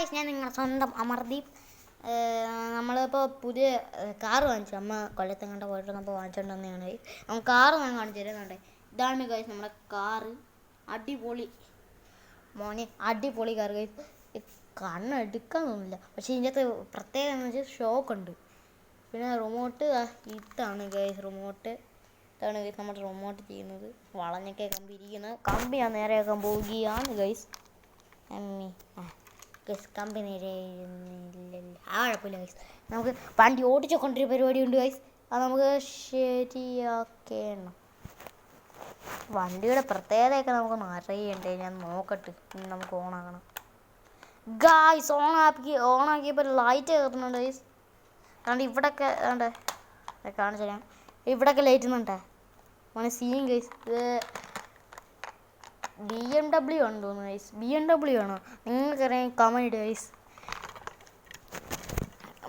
Guys, ഞാൻ നിങ്ങളുടെ സ്വന്തം അമർദീപ്. നമ്മളിപ്പോൾ പുതിയ കാറ് വാങ്ങിച്ചു. അമ്മ കൊല്ലത്തെങ്ങാണ്ട് പോയിട്ട് നമ്മൾ വാങ്ങിച്ചുകൊണ്ട് വന്നതാണ്. നമുക്ക് കാറ് ഞാൻ കാണിച്ചു തരുന്നുണ്ട്. ഇതാണ് ഗായ്സ് നമ്മുടെ കാറ്. അടിപൊളി മോനെ, അടിപൊളി കാറ് ഗായ്സ്. കണ്ണെടുക്കാൻ തോന്നില്ല. പക്ഷേ ഇതിൻ്റെ അകത്ത് പ്രത്യേകത എന്ന് വെച്ചാൽ ഷോക്കുണ്ട്. പിന്നെ റിമോട്ട് ഇതാണ് ഗായ്സ്. റിമോട്ട് ഇതാണ് ഗൈസ് നമ്മുടെ റിമോട്ട് ചെയ്യുന്നത്. വളഞ്ഞൊക്കെ കമ്പി ഇരിക്കുന്നത്. കമ്പി ഞാൻ നേരെയാക്കാൻ പോവുകയാണ് ഗൈസ്. കമ്പി നേരെ കുഴപ്പമില്ല ഗൈസ്. നമുക്ക് വണ്ടി ഓടിച്ചൊക്കൊണ്ടൊരു പരിപാടിയുണ്ട് ഗൈസ്. അത് നമുക്ക് ശരിയാക്കണം. വണ്ടിയുടെ പ്രത്യേകതയൊക്കെ നമുക്കൊന്ന് അറിയണ്ടേ. ഞാൻ നോക്കട്ടെ. നമുക്ക് ഓണാക്കണം ഗായ്സ്. ഓണാക്കിയപ്പോൾ ലൈറ്റ് കയറുന്നുണ്ട് ഗൈസ്. അതുകൊണ്ട് ഇവിടെയൊക്കെ കാണിച്ചു തരാം. ഇവിടെയൊക്കെ ലൈറ്റ് ഉണ്ടേ മോനെ. Scene guys. ഇത് BMW ആണെന്ന് തോന്നുന്നു ഗൈസ്. BMW ആണോ? നിങ്ങൾക്കറിയാം കമന്റ് ഇടുക ഗൈസ്.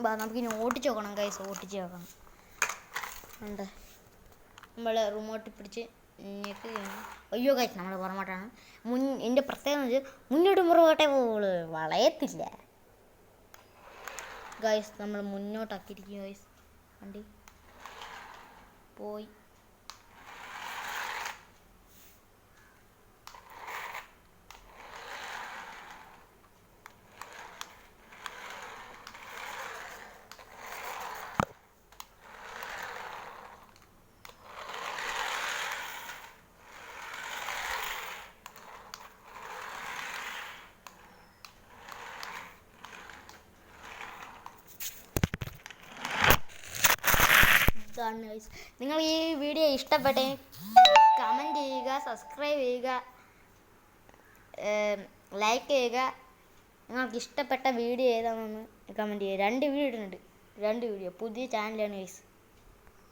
നമുക്കിനി ഓടിച്ച് നോക്കണം ഗൈസ്. ഓടിച്ച് നോക്കണം. ഉണ്ട് നമ്മൾ റിമോട്ട് പിടിച്ച് അയ്യോ ഗൈസ്, നമ്മൾ പുറമോട്ടാണ്. എൻ്റെ പ്രത്യേകത എന്ന് വെച്ചാൽ മുന്നോട്ട് പുറകോട്ടെ പോവുള്ളൂ, വളയത്തില്ല ഗൈസ്. നമ്മൾ മുന്നോട്ടാക്കിയിരിക്കും ഗൈസ്. വണ്ടി പോയി. നിങ്ങൾ ഈ വീഡിയോ ഇഷ്ടപ്പെട്ടെ കമൻറ്റ് ചെയ്യുക, സബ്സ്ക്രൈബ് ചെയ്യുക, ലൈക്ക് ചെയ്യുക. നിങ്ങൾക്ക് ഇഷ്ടപ്പെട്ട വീഡിയോ ഏതാണെന്ന് കമൻറ്റ് ചെയ്യുക. 2 വീഡിയോ ഇടുന്നുണ്ട്. 2 വീഡിയോ. പുതിയ ചാനലാണ് ഗൈസ്.